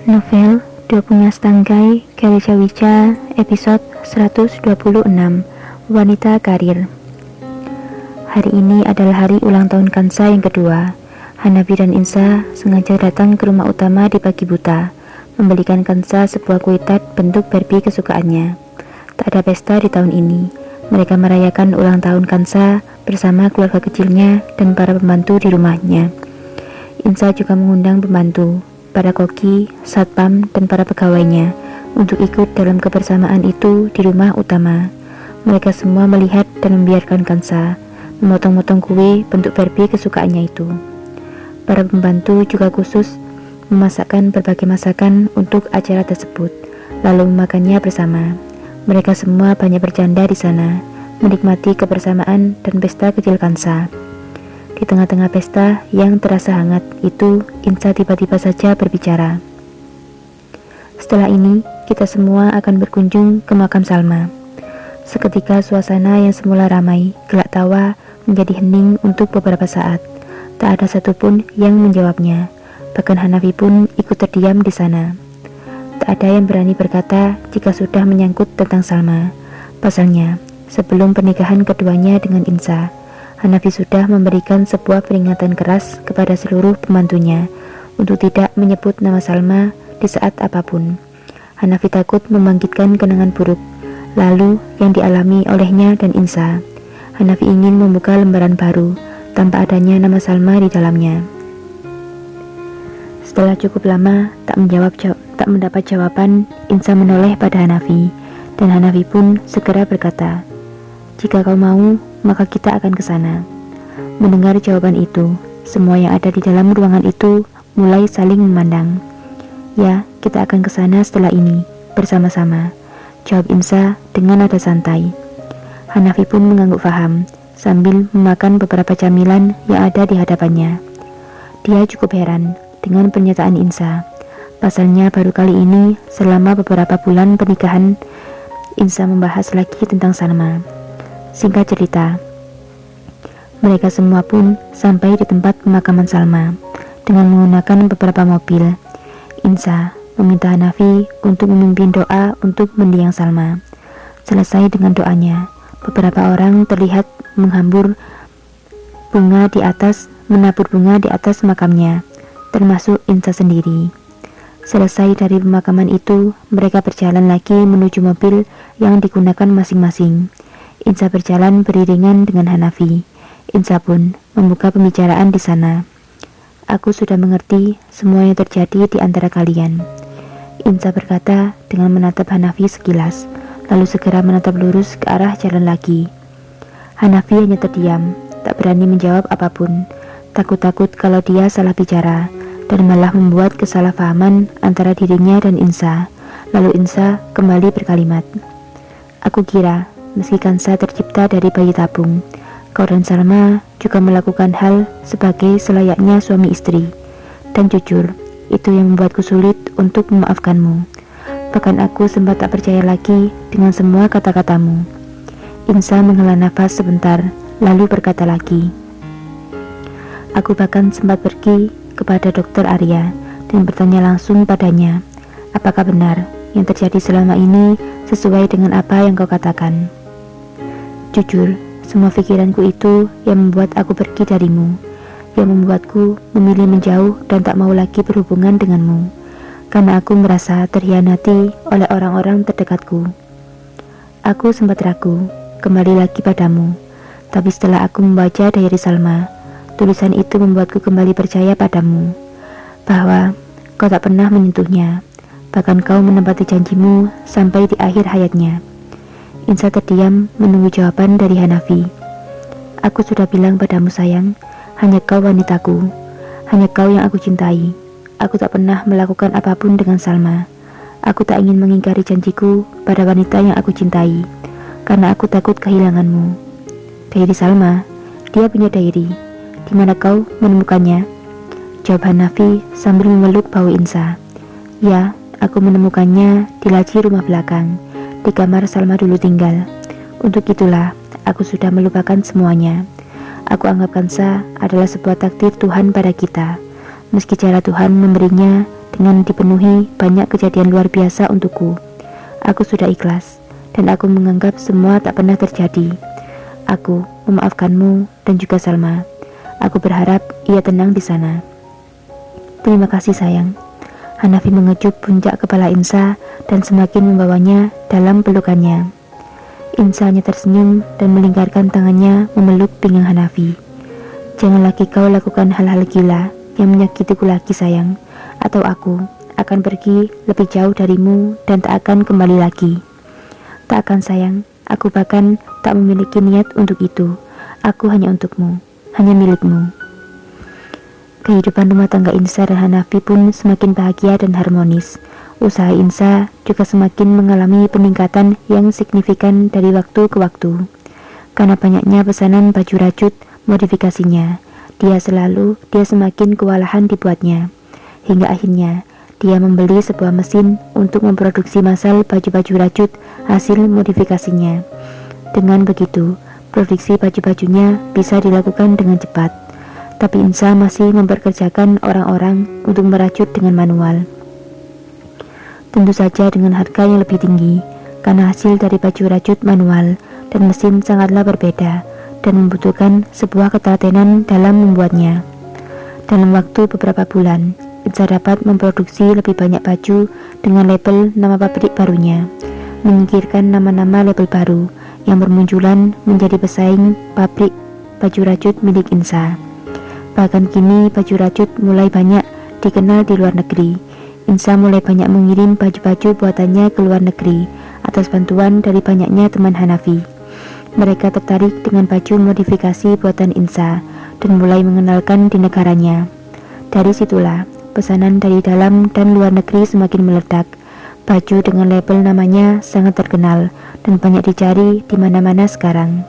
Novel Dua Punya Setangkai Karya Cawica, episode 126, Wanita Karir. Hari ini adalah hari ulang tahun Kansa yang kedua. Hanafi dan Insa sengaja datang ke rumah utama di pagi buta, membelikan Kansa sebuah kue tart bentuk Barbie kesukaannya. Tak ada pesta di tahun ini. Mereka merayakan ulang tahun Kansa bersama keluarga kecilnya dan para pembantu di rumahnya. Insa juga mengundang pembantu, para koki, satpam, dan para pegawainya untuk ikut dalam kebersamaan itu di rumah utama. Mereka semua melihat dan membiarkan Kansa memotong-motong kue bentuk Barbie kesukaannya itu. Para pembantu juga khusus memasakkan berbagai masakan untuk acara tersebut, lalu memakannya bersama. Mereka semua banyak bercanda di sana, menikmati kebersamaan dan pesta kecil Kansa. Di tengah-tengah pesta yang terasa hangat itu, Insa tiba-tiba saja berbicara. Setelah ini, kita semua akan berkunjung ke makam Salma. Seketika suasana yang semula ramai, gelak tawa, menjadi hening untuk beberapa saat. Tak ada satupun yang menjawabnya. Bahkan Hanafi pun ikut terdiam di sana. Tak ada yang berani berkata jika sudah menyangkut tentang Salma. Pasalnya, sebelum pernikahan keduanya dengan Insa, Hanafi sudah memberikan sebuah peringatan keras kepada seluruh pembantunya untuk tidak menyebut nama Salma di saat apapun. Hanafi takut membangkitkan kenangan buruk lalu yang dialami olehnya dan Insa. Hanafi ingin membuka lembaran baru tanpa adanya nama Salma di dalamnya. Setelah cukup lama tak mendapat jawaban, Insa menoleh pada Hanafi, dan Hanafi pun segera berkata, "Jika kau mau, maka kita akan ke sana." Mendengar jawaban itu, semua yang ada di dalam ruangan itu mulai saling memandang. "Ya, kita akan ke sana setelah ini, bersama-sama," jawab Insa dengan nada santai. Hanafi pun mengangguk paham, sambil memakan beberapa camilan yang ada di hadapannya. Dia cukup heran dengan pernyataan Insa. Pasalnya baru kali ini selama beberapa bulan pernikahan, Insa membahas lagi tentang Salma. Singkat cerita, mereka semua pun sampai di tempat pemakaman Salma dengan menggunakan beberapa mobil. Insa meminta Hanafi untuk memimpin doa untuk mendiang Salma. Selesai dengan doanya, beberapa orang terlihat menabur bunga di atas makamnya, termasuk Insa sendiri. Selesai dari pemakaman itu, mereka berjalan lagi menuju mobil yang digunakan masing-masing. Insa berjalan beriringan dengan Hanafi. Insa pun membuka pembicaraan di sana. "Aku sudah mengerti semua yang terjadi di antara kalian," Insa berkata dengan menatap Hanafi sekilas, lalu segera menatap lurus ke arah jalan lagi. Hanafi hanya terdiam, tak berani menjawab apapun, takut-takut kalau dia salah bicara dan malah membuat kesalahpahaman antara dirinya dan Insa. Lalu Insa kembali berkalimat, "Aku kira meski Kansa tercipta dari bayi tabung, kau dan Salma juga melakukan hal sebagai selayaknya suami istri. Dan jujur, itu yang membuatku sulit untuk memaafkanmu. Bahkan aku sempat tak percaya lagi dengan semua kata-katamu." Insa menghela nafas sebentar, lalu berkata lagi, "Aku bahkan sempat pergi kepada Dokter Arya dan bertanya langsung padanya, apakah benar yang terjadi selama ini sesuai dengan apa yang kau katakan. Jujur, semua pikiranku itu yang membuat aku pergi darimu, yang membuatku memilih menjauh dan tak mau lagi berhubungan denganmu, karena aku merasa terhianati oleh orang-orang terdekatku. Aku sempat ragu kembali lagi padamu, tapi setelah aku membaca diary Salma, tulisan itu membuatku kembali percaya padamu, bahwa kau tak pernah menyentuhnya, bahkan kau menepati janjimu sampai di akhir hayatnya." Insa terdiam menunggu jawaban dari Hanafi. "Aku sudah bilang padamu sayang, hanya kau wanitaku, hanya kau yang aku cintai. Aku tak pernah melakukan apapun dengan Salma. Aku tak ingin mengingkari janjiku pada wanita yang aku cintai, karena aku takut kehilanganmu." "Diary Salma? Dia punya diary. Di mana kau menemukannya?" jawab Hanafi sambil memeluk bahu Insa. "Ya, aku menemukannya di laci rumah belakang, di kamar Salma dulu tinggal. Untuk itulah aku sudah melupakan semuanya. Aku anggap Kansa adalah sebuah takdir Tuhan pada kita. Meski cara Tuhan memberinya dengan dipenuhi banyak kejadian luar biasa untukku. Aku sudah ikhlas, dan aku menganggap semua tak pernah terjadi. Aku memaafkanmu dan juga Salma. Aku berharap ia tenang di sana. Terima kasih sayang. Hanafi mengecup puncak kepala Insa dan semakin membawanya dalam pelukannya. Insa hanya tersenyum dan melingkarkan tangannya memeluk pinggang Hanafi. Jangan lagi kau lakukan hal-hal gila yang menyakitiku lagi sayang, atau aku akan pergi lebih jauh darimu dan tak akan kembali lagi. Tak akan sayang, aku bahkan tak memiliki niat untuk itu. Aku hanya untukmu, hanya milikmu. Kehidupan rumah tangga Insa dan Hanafi pun semakin bahagia dan harmonis. Usaha Insa juga semakin mengalami peningkatan yang signifikan dari waktu ke waktu. Karena banyaknya pesanan baju rajut modifikasinya, dia semakin kewalahan dibuatnya. Hingga akhirnya dia membeli sebuah mesin untuk memproduksi massal baju-baju rajut hasil modifikasinya. Dengan begitu, produksi baju-bajunya bisa dilakukan dengan cepat. Tapi Insa masih memperkerjakan orang-orang untuk merajut dengan manual. Tentu saja dengan harga yang lebih tinggi, karena hasil dari baju rajut manual dan mesin sangatlah berbeda dan membutuhkan sebuah ketelatenan dalam membuatnya. Dalam waktu beberapa bulan, Insa dapat memproduksi lebih banyak baju dengan label nama pabrik barunya, menyingkirkan nama-nama label baru yang bermunculan menjadi pesaing pabrik baju rajut milik Insa. Bahkan kini baju rajut mulai banyak dikenal di luar negeri. Insa mulai banyak mengirim baju-baju buatannya ke luar negeri atas bantuan dari banyaknya teman Hanafi. Mereka tertarik dengan baju modifikasi buatan Insa dan mulai mengenalkan di negaranya. Dari situlah pesanan dari dalam dan luar negeri semakin meledak. Baju dengan label namanya sangat terkenal dan banyak dicari di mana-mana sekarang.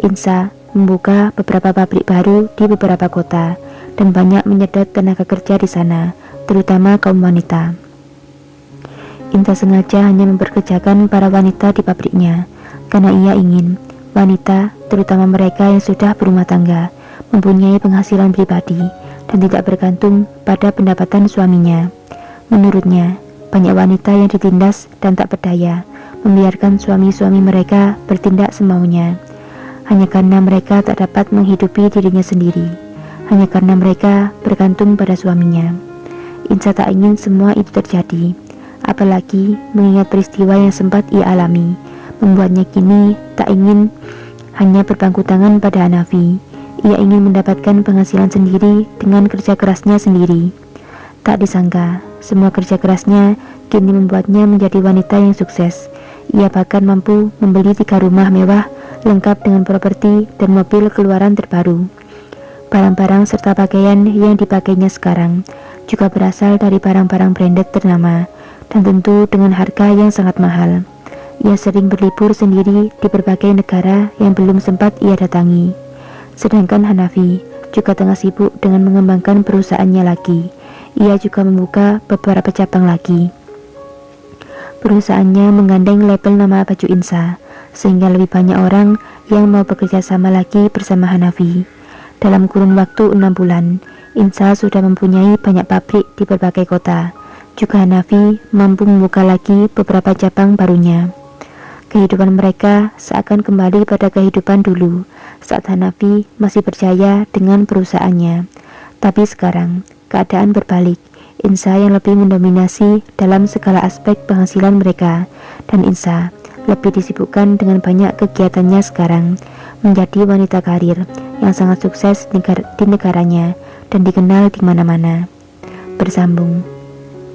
Insa membuka beberapa pabrik baru di beberapa kota dan banyak menyedot tenaga kerja di sana, terutama kaum wanita. Insa sengaja hanya memperkerjakan para wanita di pabriknya karena ia ingin wanita, terutama mereka yang sudah berumah tangga, mempunyai penghasilan pribadi dan tidak bergantung pada pendapatan suaminya. Menurutnya, banyak wanita yang ditindas dan tak berdaya membiarkan suami-suami mereka bertindak semaunya, hanya karena mereka tak dapat menghidupi dirinya sendiri, hanya karena mereka bergantung pada suaminya. Insa tak ingin semua itu terjadi, apalagi mengingat peristiwa yang sempat ia alami, membuatnya kini tak ingin hanya berpangku tangan pada Hanafi. Ia ingin mendapatkan penghasilan sendiri dengan kerja kerasnya sendiri. Tak disangka, semua kerja kerasnya kini membuatnya menjadi wanita yang sukses. Ia bahkan mampu membeli 3 rumah mewah lengkap dengan properti dan mobil keluaran terbaru. Barang-barang serta pakaian yang dipakainya sekarang juga berasal dari barang-barang branded ternama dan tentu dengan harga yang sangat mahal. Ia sering berlibur sendiri di berbagai negara yang belum sempat ia datangi. Sedangkan Hanafi juga tengah sibuk dengan mengembangkan perusahaannya lagi. Ia juga membuka beberapa cabang lagi. Perusahaannya menggandeng label nama baju Insa, sehingga lebih banyak orang yang mau bekerja sama lagi bersama Hanafi. Dalam kurun waktu 6 bulan, Insa sudah mempunyai banyak pabrik di berbagai kota. Juga Hanafi mampu membuka lagi beberapa cabang barunya. Kehidupan mereka seakan kembali pada kehidupan dulu saat Hanafi masih berjaya dengan perusahaannya. Tapi sekarang keadaan berbalik. Insa yang lebih mendominasi dalam segala aspek penghasilan mereka, dan Insa lebih disibukkan dengan banyak kegiatannya sekarang, menjadi wanita karir yang sangat sukses di negaranya dan dikenal di mana-mana. Bersambung.